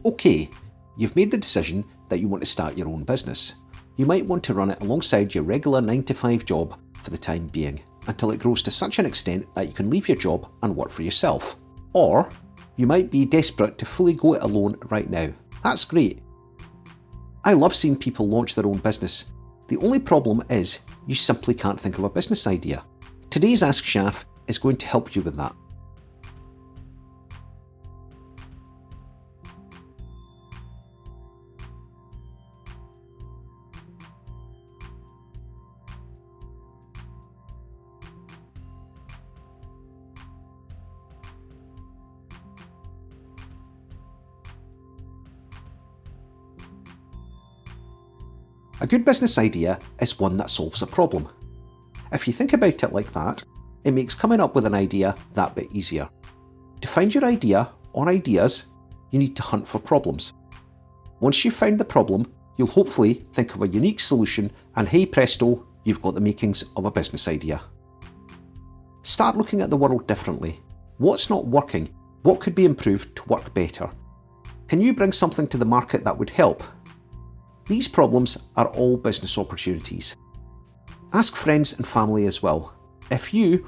Okay, you've made the decision that you want to start your own business. You might want to run it alongside your regular 9-to-5 job for the time being, until it grows to such an extent that you can leave your job and work for yourself. Or you might be desperate to fully go it alone right now. That's great. I love seeing people launch their own business. The only problem is you simply can't think of a business idea. Today's Ask Shaf is going to help you with that. A good business idea is one that solves a problem. If you think about it like that, it makes coming up with an idea that bit easier. To find your idea or ideas, you need to hunt for problems. Once you've found the problem, you'll hopefully think of a unique solution, and hey presto, you've got the makings of a business idea. Start looking at the world differently. What's not working? What could be improved to work better? Can you bring something to the market that would help? These problems are all business opportunities. Ask friends and family as well. If you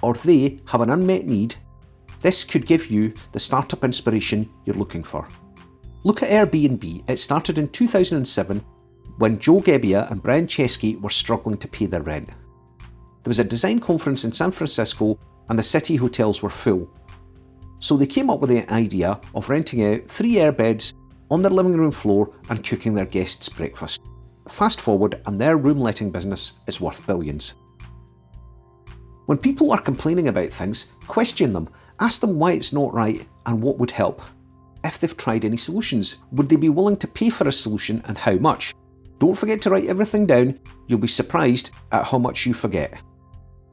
or they have an unmet need, this could give you the startup inspiration you're looking for. Look at Airbnb. It started in 2007 when Joe Gebbia and Brian Chesky were struggling to pay their rent. There was a design conference in San Francisco and the city hotels were full. So they came up with the idea of renting out 3 airbeds on their living room floor and cooking their guests breakfast. Fast forward and their room letting business is worth billions. When people are complaining about things, question them, ask them why it's not right and what would help. If they've tried any solutions, would they be willing to pay for a solution and how much? Don't forget to write everything down, you'll be surprised at how much you forget.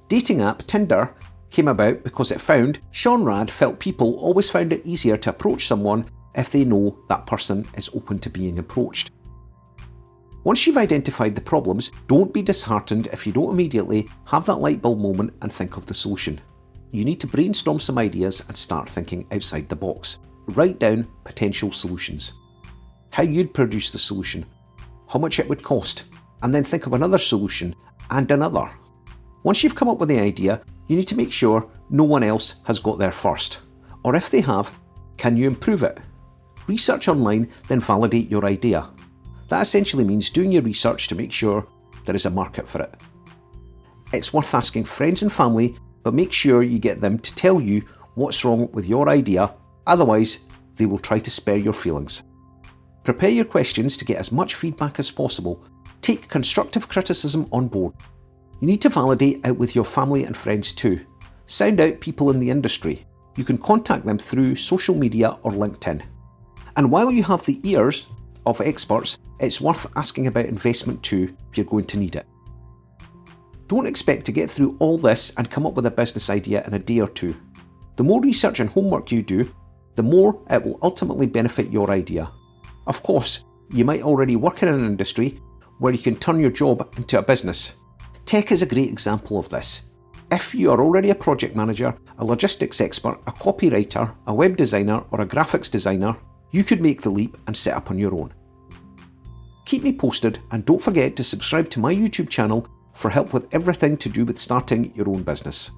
Dating app Tinder came about because it found Sean Rad felt people always found it easier to approach someone if they know that person is open to being approached. Once you've identified the problems, don't be disheartened if you don't immediately have that light bulb moment and think of the solution. You need to brainstorm some ideas and start thinking outside the box. Write down potential solutions. How you'd produce the solution, how much it would cost, and then think of another solution and another. Once you've come up with the idea, you need to make sure no one else has got there first. Or if they have, can you improve it? Research online, then validate your idea. That essentially means doing your research to make sure there is a market for it. It's worth asking friends and family, but make sure you get them to tell you what's wrong with your idea, otherwise they will try to spare your feelings. Prepare your questions to get as much feedback as possible. Take constructive criticism on board. You need to validate out with your family and friends too. Sound out people in the industry. You can contact them through social media or LinkedIn. And while you have the ears of experts, it's worth asking about investment too if you're going to need it. Don't expect to get through all this and come up with a business idea in a day or two. The more research and homework you do, the more it will ultimately benefit your idea. Of course, you might already work in an industry where you can turn your job into a business. Tech is a great example of this. If you are already a project manager, a logistics expert, a copywriter, a web designer, or a graphics designer, you could make the leap and set up on your own. Keep me posted and don't forget to subscribe to my YouTube channel for help with everything to do with starting your own business.